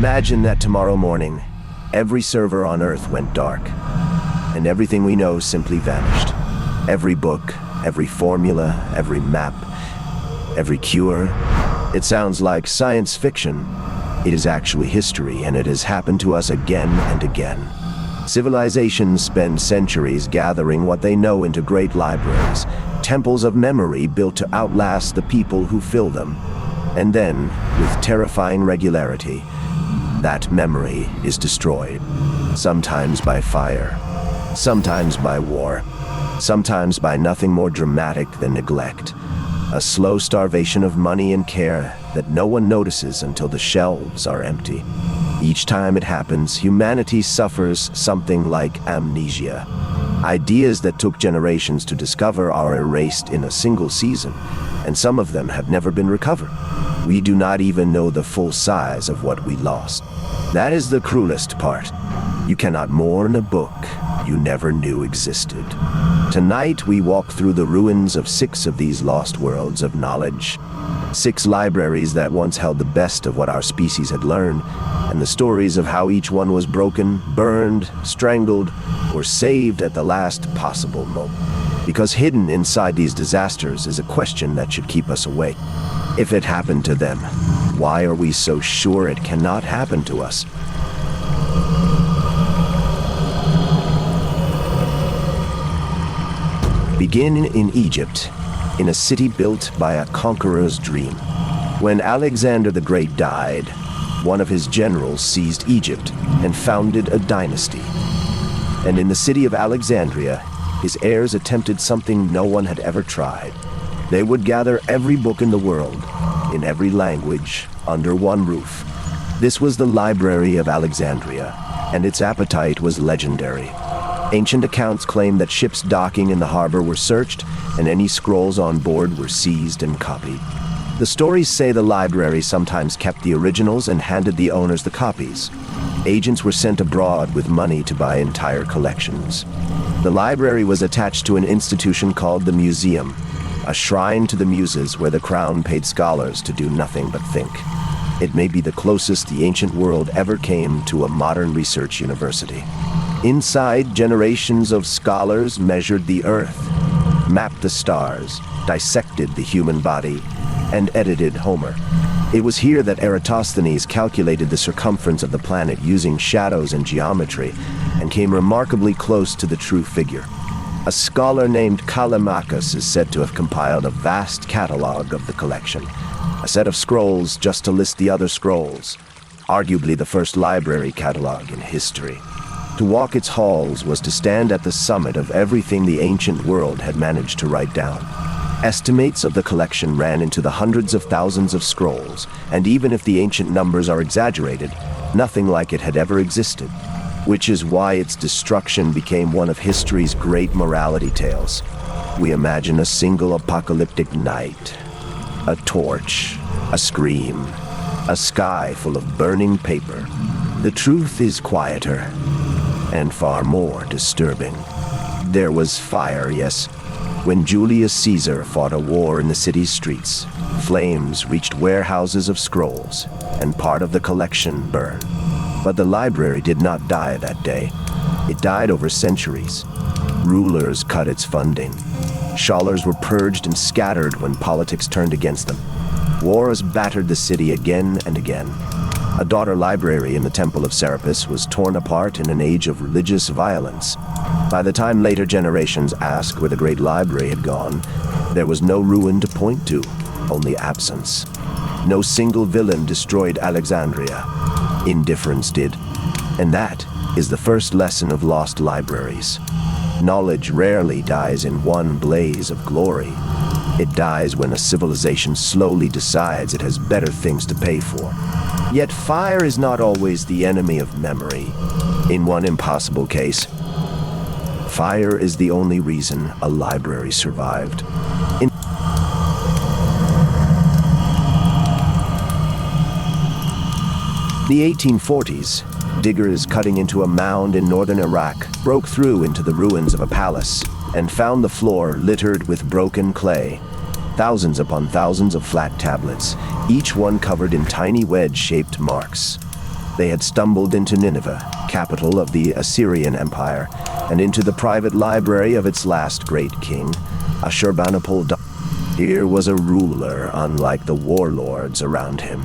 Imagine that tomorrow morning, every server on Earth went dark, and everything we know simply vanished. Every book, every formula, every map, every cure. It sounds like science fiction. It is actually history, and it has happened to us again and again. Civilizations spend centuries gathering what they know into great libraries, temples of memory built to outlast the people who fill them. And then, with terrifying regularity, that memory is destroyed. Sometimes by fire, sometimes by war, sometimes by nothing more dramatic than neglect. A slow starvation of money and care that no one notices until the shelves are empty. Each time it happens, humanity suffers something like amnesia. Ideas that took generations to discover are erased in a single season, and some of them have never been recovered. We do not even know the full size of what we lost. That is the cruelest part. You cannot mourn a book you never knew existed. Tonight we walk through the ruins of 6 of these lost worlds of knowledge. 6 libraries that once held the best of what our species had learned, and the stories of how each one was broken, burned, strangled, or saved at the last possible moment. Because hidden inside these disasters is a question that should keep us awake. If it happened to them, why are we so sure it cannot happen to us? Begin in Egypt, in a city built by a conqueror's dream. When Alexander the Great died, one of his generals seized Egypt and founded a dynasty. And in the city of Alexandria, his heirs attempted something no one had ever tried. They would gather every book in the world, in every language, under one roof. This was the Library of Alexandria, and its appetite was legendary. Ancient accounts claim that ships docking in the harbor were searched, and any scrolls on board were seized and copied. The stories say the library sometimes kept the originals and handed the owners the copies. Agents were sent abroad with money to buy entire collections. The library was attached to an institution called the Museum, a shrine to the muses where the crown paid scholars to do nothing but think. It may be the closest the ancient world ever came to a modern research university. Inside, generations of scholars measured the earth, mapped the stars, dissected the human body, and edited Homer. It was here that Eratosthenes calculated the circumference of the planet using shadows and geometry, and came remarkably close to the true figure. A scholar named Callimachus is said to have compiled a vast catalog of the collection, a set of scrolls just to list the other scrolls, arguably the first library catalog in history. To walk its halls was to stand at the summit of everything the ancient world had managed to write down. Estimates of the collection ran into the hundreds of thousands of scrolls, and even if the ancient numbers are exaggerated, nothing like it had ever existed, which is why its destruction became one of history's great morality tales. We imagine a single apocalyptic night, a torch, a scream, a sky full of burning paper. The truth is quieter, and far more disturbing. There was fire, yes. When Julius Caesar fought a war in the city's streets, flames reached warehouses of scrolls, and part of the collection burned. But the library did not die that day. It died over centuries. Rulers cut its funding. Scholars were purged and scattered when politics turned against them. Wars battered the city again and again. A daughter library in the Temple of Serapis was torn apart in an age of religious violence. By the time later generations asked where the great library had gone, there was no ruin to point to, only absence. No single villain destroyed Alexandria. Indifference did. And that is the first lesson of lost libraries. Knowledge rarely dies in one blaze of glory. It dies when a civilization slowly decides it has better things to pay for. Yet fire is not always the enemy of memory. In one impossible case, fire is the only reason a library survived. In the 1840s, diggers cutting into a mound in northern Iraq broke through into the ruins of a palace and found the floor littered with broken clay. Thousands upon thousands of flat tablets, each one covered in tiny wedge-shaped marks. They had stumbled into Nineveh, capital of the Assyrian Empire, and into the private library of its last great king, Ashurbanipal. Here was a ruler unlike the warlords around him.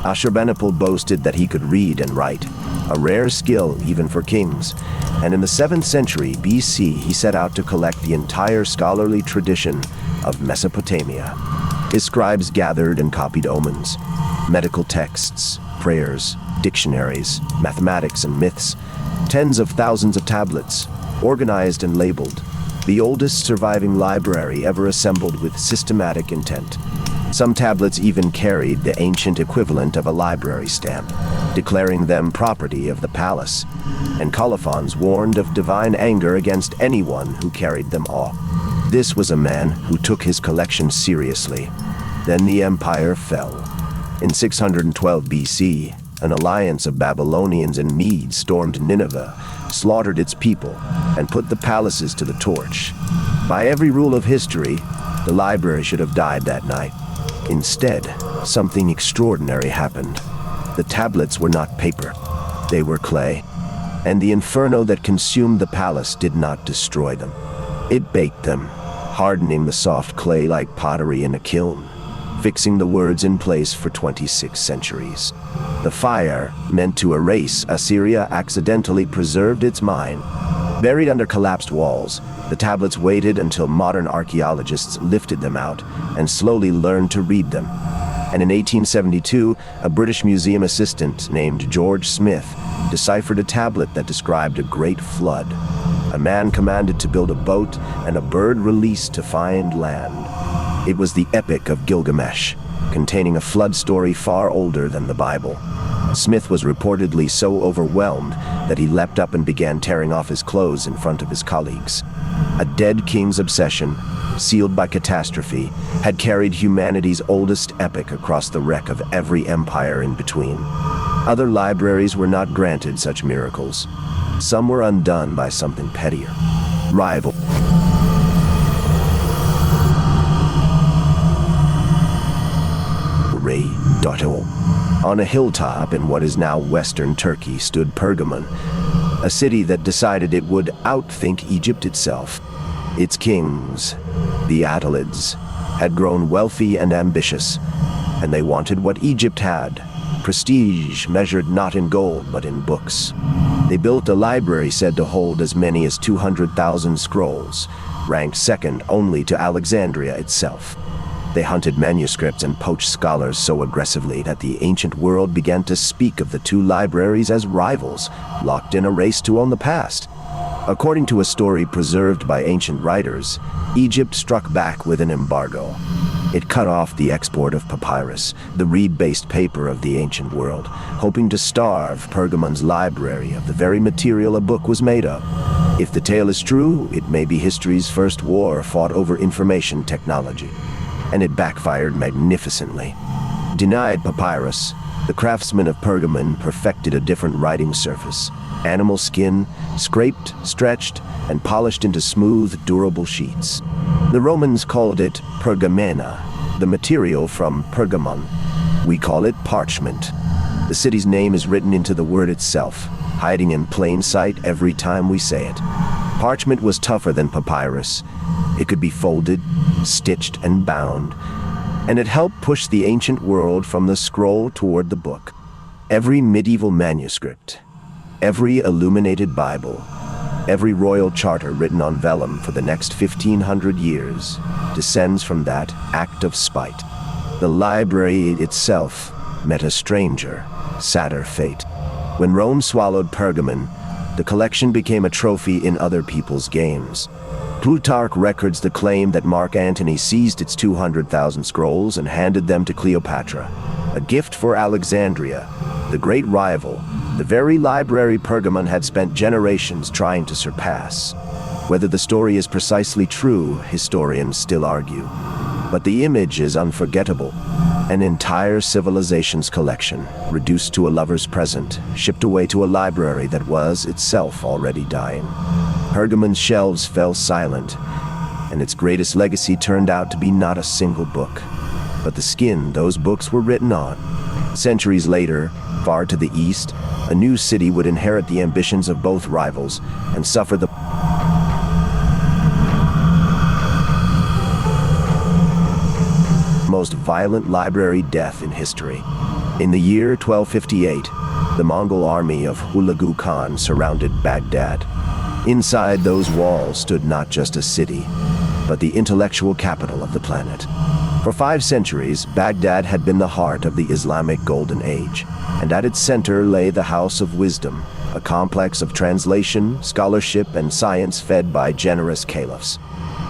Ashurbanipal boasted that he could read and write, a rare skill even for kings, and in the 7th century BC he set out to collect the entire scholarly tradition of Mesopotamia. His scribes gathered and copied omens, medical texts, prayers, dictionaries, mathematics and myths, tens of thousands of tablets, organized and labeled, the oldest surviving library ever assembled with systematic intent. Some tablets even carried the ancient equivalent of a library stamp, declaring them property of the palace, and colophons warned of divine anger against anyone who carried them off. This was a man who took his collection seriously. Then the empire fell. In 612 BC, an alliance of Babylonians and Medes stormed Nineveh, slaughtered its people, and put the palaces to the torch. By every rule of history, the library should have died that night. Instead, something extraordinary happened. The tablets were not paper, they were clay, and the inferno that consumed the palace did not destroy them. It baked them, hardening the soft clay like pottery in a kiln, fixing the words in place for 26 centuries. The fire, meant to erase Assyria, accidentally preserved its mind. Buried under collapsed walls, the tablets waited until modern archaeologists lifted them out and slowly learned to read them. And in 1872, a British museum assistant named George Smith deciphered a tablet that described a great flood. A man commanded to build a boat and a bird released to find land. It was the Epic of Gilgamesh, containing a flood story far older than the Bible. Smith was reportedly so overwhelmed that he leapt up and began tearing off his clothes in front of his colleagues. A dead king's obsession, sealed by catastrophe, had carried humanity's oldest epic across the wreck of every empire in between. Other libraries were not granted such miracles. Some were undone by something pettier. Rivalry. On a hilltop in what is now western Turkey stood Pergamon, a city that decided it would outthink Egypt itself. Its kings, the Attalids, had grown wealthy and ambitious, and they wanted what Egypt had, prestige measured not in gold but in books. They built a library said to hold as many as 200,000 scrolls, ranked second only to Alexandria itself. They hunted manuscripts and poached scholars so aggressively that the ancient world began to speak of the two libraries as rivals, locked in a race to own the past. According to a story preserved by ancient writers, Egypt struck back with an embargo. It cut off the export of papyrus, the reed-based paper of the ancient world, hoping to starve Pergamon's library of the very material a book was made of. If the tale is true, it may be history's first war fought over information technology. And it backfired magnificently. Denied papyrus, the craftsmen of Pergamon perfected a different writing surface. Animal skin, scraped, stretched, and polished into smooth, durable sheets. The Romans called it pergamena, the material from Pergamon. We call it parchment. The city's name is written into the word itself, hiding in plain sight every time we say it. Parchment was tougher than papyrus. It could be folded, stitched, and bound, and it helped push the ancient world from the scroll toward the book. Every medieval manuscript, every illuminated Bible, every royal charter written on vellum for the next 1,500 years descends from that act of spite. The library itself met a stranger, sadder fate. When Rome swallowed Pergamon, the collection became a trophy in other people's games. Plutarch records the claim that Mark Antony seized its 200,000 scrolls and handed them to Cleopatra, a gift for Alexandria, the great rival, the very library Pergamon had spent generations trying to surpass. Whether the story is precisely true, historians still argue. But the image is unforgettable. An entire civilization's collection, reduced to a lover's present, shipped away to a library that was itself already dying. Pergamon's shelves fell silent, and its greatest legacy turned out to be not a single book, but the skin those books were written on. Centuries later, Far to the east, a new city would inherit the ambitions of both rivals and suffer the most violent library death in history. In the year 1258, the Mongol army of Hulagu Khan surrounded Baghdad. Inside those walls stood not just a city, but the intellectual capital of the planet. For 5 centuries, Baghdad had been the heart of the Islamic Golden Age, and at its center lay the House of Wisdom, a complex of translation, scholarship, and science fed by generous caliphs.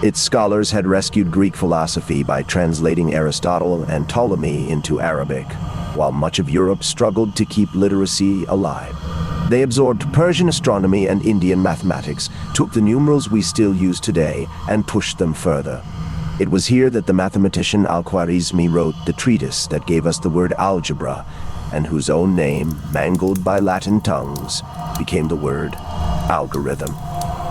Its scholars had rescued Greek philosophy by translating Aristotle and Ptolemy into Arabic, while much of Europe struggled to keep literacy alive. They absorbed Persian astronomy and Indian mathematics, took the numerals we still use today, and pushed them further. It was here that the mathematician al-Khwarizmi wrote the treatise that gave us the word algebra, and whose own name, mangled by Latin tongues, became the word algorithm.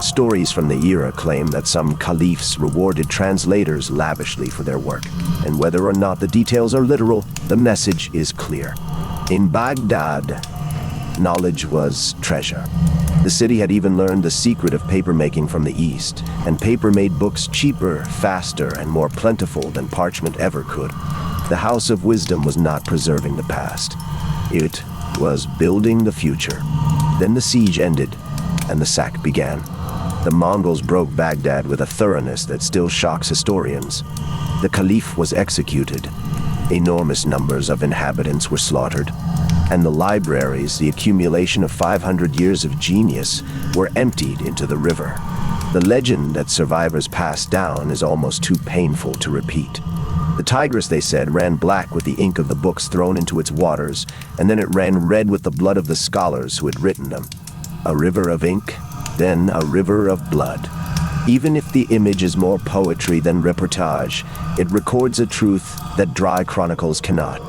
Stories from the era claim that some caliphs rewarded translators lavishly for their work, and whether or not the details are literal, the message is clear. In Baghdad, knowledge was treasure. The city had even learned the secret of papermaking from the East, and paper made books cheaper, faster, and more plentiful than parchment ever could. The House of Wisdom was not preserving the past. It was building the future. Then the siege ended, and the sack began. The Mongols broke Baghdad with a thoroughness that still shocks historians. The caliph was executed. Enormous numbers of inhabitants were slaughtered. And the libraries, the accumulation of 500 years of genius, were emptied into the river. The legend that survivors passed down is almost too painful to repeat. The Tigris, they said, ran black with the ink of the books thrown into its waters, and then it ran red with the blood of the scholars who had written them. A river of ink, then a river of blood. Even if the image is more poetry than reportage, it records a truth that dry chronicles cannot.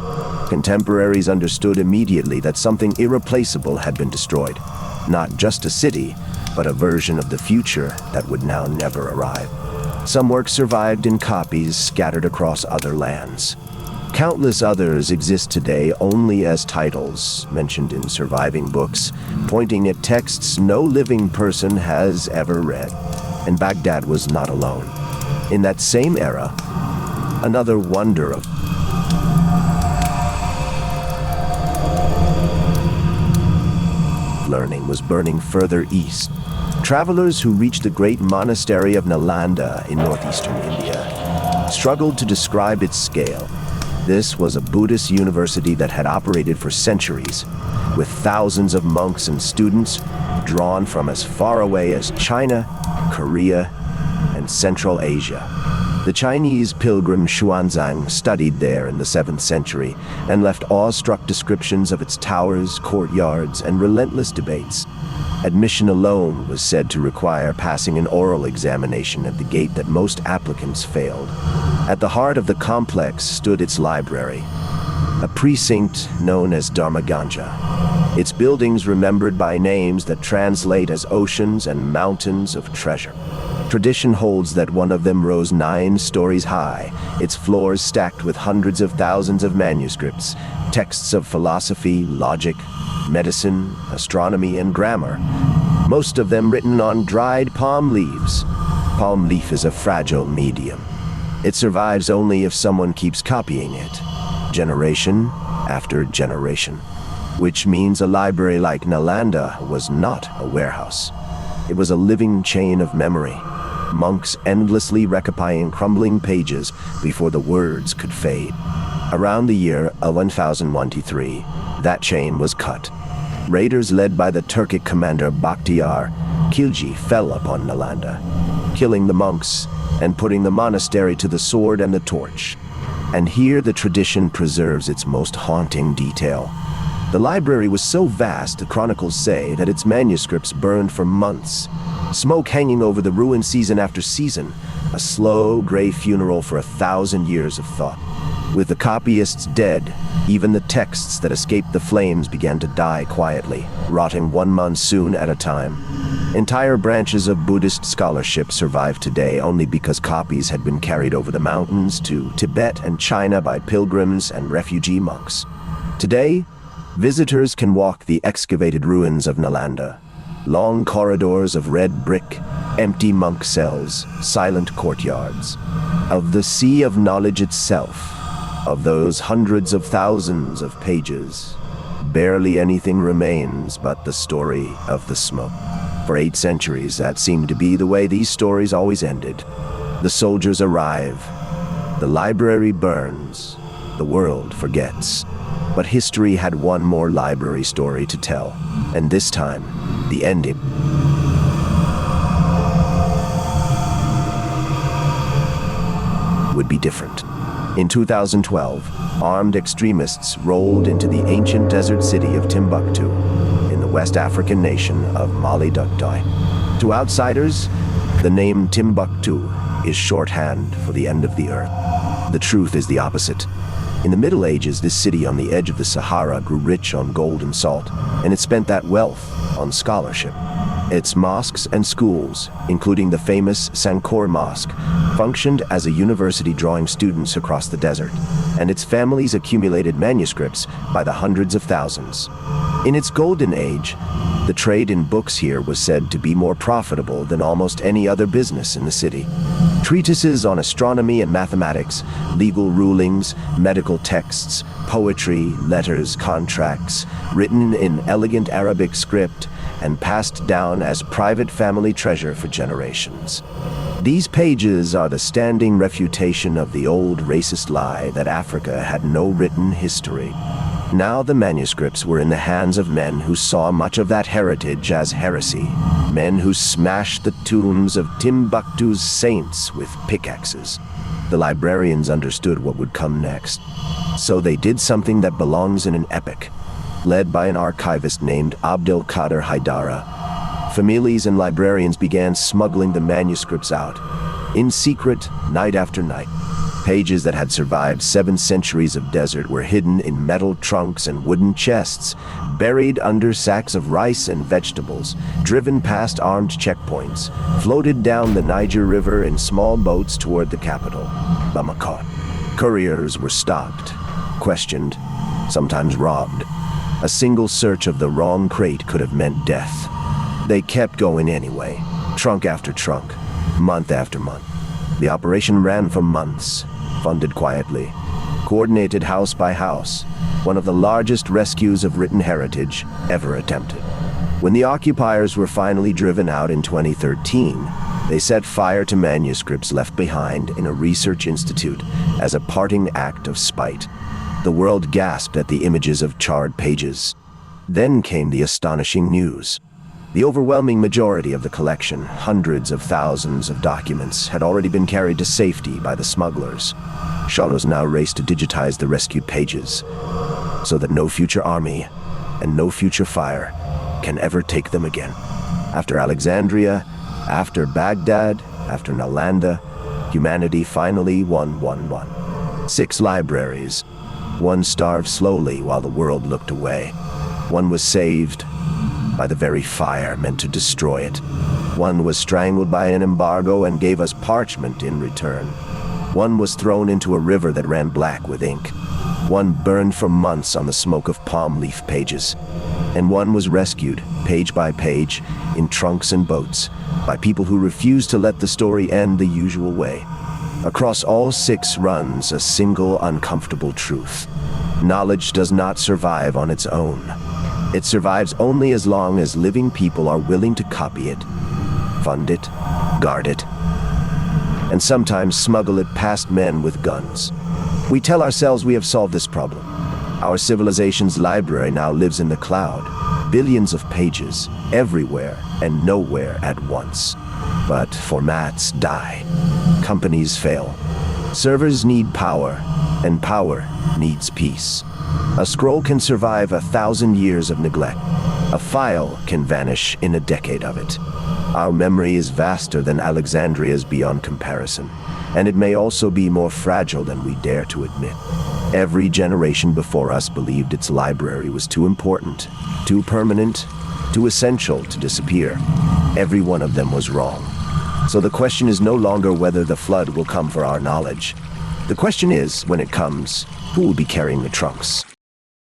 Contemporaries understood immediately that something irreplaceable had been destroyed. Not just a city, but a version of the future that would now never arrive. Some works survived in copies scattered across other lands. Countless others exist today only as titles, mentioned in surviving books, pointing at texts no living person has ever read. And Baghdad was not alone. In that same era, another wonder of learning was burning further east. Travelers who reached the great monastery of Nalanda in northeastern India struggled to describe its scale. This was a Buddhist university that had operated for centuries, with thousands of monks and students drawn from as far away as China, Korea, and Central Asia. The Chinese pilgrim Xuanzang studied there in the 7th century and left awestruck descriptions of its towers, courtyards, and relentless debates. Admission alone was said to require passing an oral examination at the gate that most applicants failed. At the heart of the complex stood its library, a precinct known as Dharmaganja. Its buildings remembered by names that translate as oceans and mountains of treasure. Tradition holds that one of them rose 9 stories high, its floors stacked with hundreds of thousands of manuscripts, texts of philosophy, logic, medicine, astronomy, and grammar, most of them written on dried palm leaves. Palm leaf is a fragile medium. It survives only if someone keeps copying it, generation after generation, which means a library like Nalanda was not a warehouse. It was a living chain of memory, monks endlessly recopying crumbling pages before the words could fade. Around the year 1013, that chain was cut. Raiders led by the Turkic commander Bakhtiar Khilji fell upon Nalanda, killing the monks and putting the monastery to the sword and the torch. And here the tradition preserves its most haunting detail. The library was so vast, the chronicles say, that its manuscripts burned for months, smoke hanging over the ruin season after season, a slow, gray funeral for 1,000 years of thought. With the copyists dead, even the texts that escaped the flames began to die quietly, rotting one monsoon at a time. Entire branches of Buddhist scholarship survive today only because copies had been carried over the mountains to Tibet and China by pilgrims and refugee monks. Today, Visitors can walk the excavated ruins of Nalanda. Long corridors of red brick, empty monk cells, silent courtyards. Of the sea of knowledge itself, of those hundreds of thousands of pages, barely anything remains but the story of the smoke. For 8 centuries, that seemed to be the way these stories always ended. The soldiers arrive, the library burns, the world forgets. But history had one more library story to tell, and this time, the ending would be different. In 2012, armed extremists rolled into the ancient desert city of Timbuktu, in the West African nation of Mali. To outsiders, the name Timbuktu is shorthand for the end of the earth. The truth is the opposite. In the Middle Ages, this city on the edge of the Sahara grew rich on gold and salt, and it spent that wealth on scholarship. Its mosques and schools, including the famous Sankore Mosque, functioned as a university drawing students across the desert, and its families accumulated manuscripts by the hundreds of thousands. In its golden age, the trade in books here was said to be more profitable than almost any other business in the city. Treatises on astronomy and mathematics, legal rulings, medical texts, poetry, letters, contracts, written in elegant Arabic script, and passed down as private family treasure for generations. These pages are the standing refutation of the old racist lie that Africa had no written history. Now the manuscripts were in the hands of men who saw much of that heritage as heresy, men who smashed the tombs of Timbuktu's saints with pickaxes. The librarians understood what would come next, so they did something that belongs in an epic. Led by an archivist named Abdel Kader Haidara, families and librarians began smuggling the manuscripts out, in secret, night after night. Pages that had survived 7 centuries of desert were hidden in metal trunks and wooden chests, buried under sacks of rice and vegetables, driven past armed checkpoints, floated down the Niger River in small boats toward the capital, Bamako. Couriers were stopped, questioned, sometimes robbed. A single search of the wrong crate could have meant death. They kept going anyway, trunk after trunk, month after month. The operation ran for months, funded quietly, coordinated house by house, one of the largest rescues of written heritage ever attempted. When the occupiers were finally driven out in 2013, they set fire to manuscripts left behind in a research institute as a parting act of spite. The world gasped at the images of charred pages. Then came the astonishing news. The overwhelming majority of the collection, hundreds of thousands of documents, had already been carried to safety by the smugglers. Shadows now raced to digitize the rescued pages, so that no future army and no future fire can ever take them again. After Alexandria, after Baghdad, after Nalanda, humanity finally won. 6 libraries. One starved slowly while the world looked away. One was saved by the very fire meant to destroy it. One was strangled by an embargo and gave us parchment in return. One was thrown into a river that ran black with ink. One burned for months on the smoke of palm leaf pages. And one was rescued, page by page, in trunks and boats, by people who refused to let the story end the usual way. Across all 6 runs a single uncomfortable truth. Knowledge does not survive on its own. It survives only as long as living people are willing to copy it, fund it, guard it, and sometimes smuggle it past men with guns. We tell ourselves we have solved this problem. Our civilization's library now lives in the cloud, billions of pages, everywhere and nowhere at once. But formats die. Companies fail. Servers need power, and power needs peace. A scroll can survive 1,000 years of neglect. A file can vanish in a decade of it. Our memory is vaster than Alexandria's beyond comparison, and it may also be more fragile than we dare to admit. Every generation before us believed its library was too important, too permanent, too essential to disappear. Every one of them was wrong. So the question is no longer whether the flood will come for our knowledge. The question is, when it comes, who will be carrying the trunks?